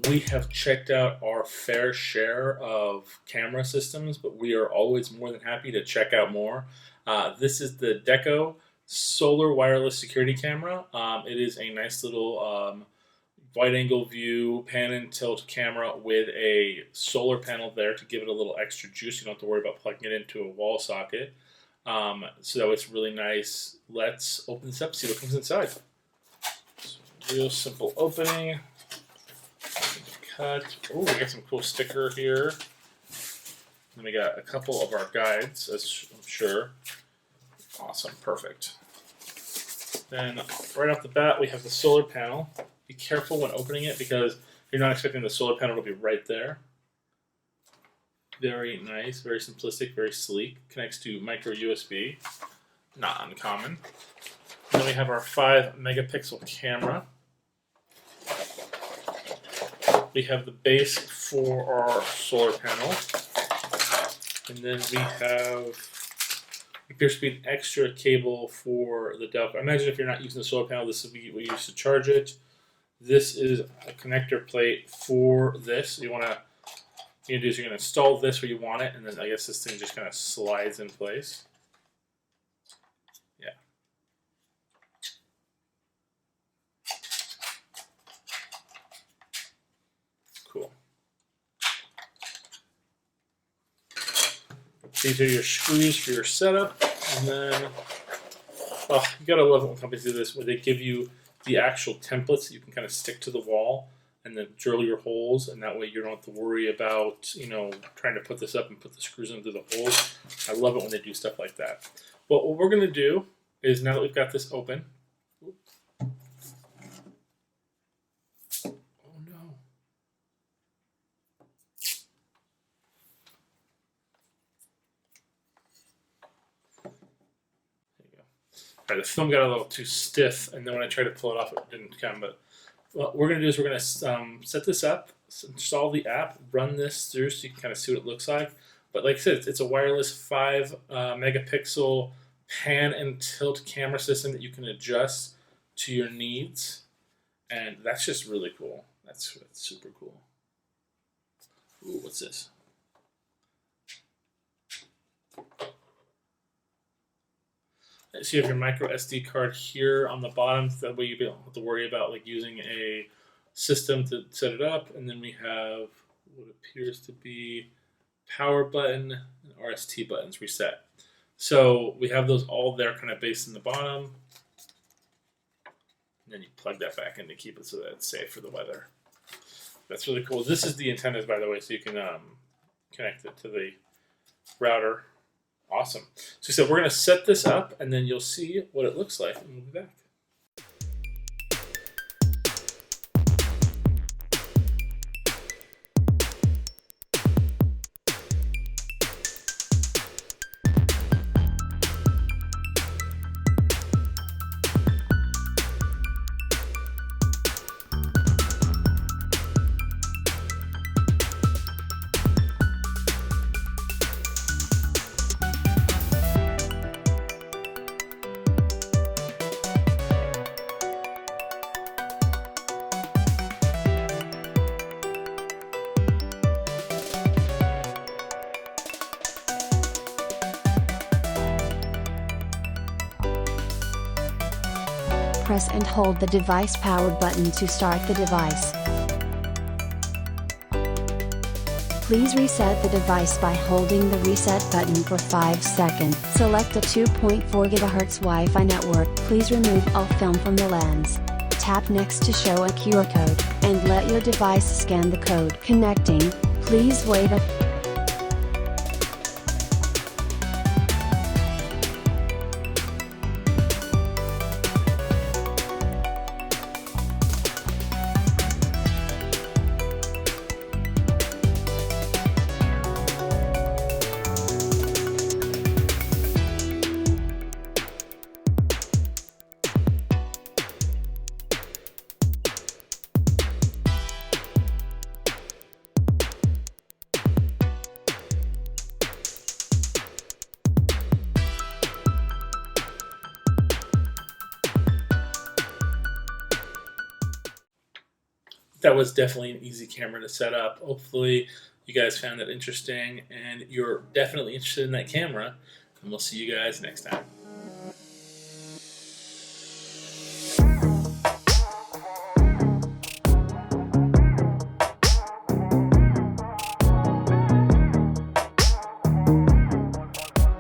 We have checked out our fair share of camera systems, but we are always more than happy to check out more. This is the DEKCO solar wireless security camera. It is a nice little wide angle view, pan and tilt camera with a solar panel there to give it a little extra juice. You don't have to worry about plugging it into a wall socket. So it's really nice. Let's open this up, see what comes inside. So, real simple opening. Cut. Oh, we got some cool sticker here. And we got a couple of our guides, as I'm sure. Awesome, perfect. Then right off the bat, we have the solar panel. Be careful when opening it because you're not expecting the solar panel to be right there. Very nice, very simplistic, very sleek. Connects to micro USB, not uncommon. Then we have our 5 megapixel camera. We have the base for our solar panel. And then we have, appears to be an extra cable for the DEKCO. Imagine if you're not using the solar panel, this would be what you use to charge it. This is a connector plate for this. You're gonna do is you're gonna install this where you want it, and then I guess this thing just kind of slides in place. Yeah. Cool. These are your screws for your setup, and then you gotta love it when companies do this, where they give you the actual templates that you can kind of stick to the wall and then drill your holes, and that way you don't have to worry about, trying to put this up and put the screws into the holes. I love it when they do stuff like that. But what we're gonna do is, now that we've got this open, oh no. Right, the film got a little too stiff, and then when I tried to pull it off, it didn't come. But what we're going to do is we're going to set this up, install the app, run this through so you can kind of see what it looks like. But like I said, it's a wireless 5 megapixel pan and tilt camera system that you can adjust to your needs. And that's just really cool. That's super cool. Ooh, what's this? So you have your micro SD card here on the bottom. That way you don't have to worry about using a system to set it up. And then we have what appears to be power button and RST buttons reset. So we have those all there kind of based in the bottom. And then you plug that back in to keep it so that it's safe for the weather. That's really cool. This is the antennas, by the way, so you can connect it to the router. Awesome. So we're going to set this up, and then you'll see what it looks like, and we'll be back. Press and hold the device power button to start the device. Please reset the device by holding the reset button for 5 seconds. Select a 2.4 GHz Wi-Fi network. Please remove all film from the lens. Tap next to show a QR code, and let your device scan the code. Connecting. Please wait a that was definitely an easy camera to set up. Hopefully, you guys found that interesting and you're definitely interested in that camera. And we'll see you guys next time.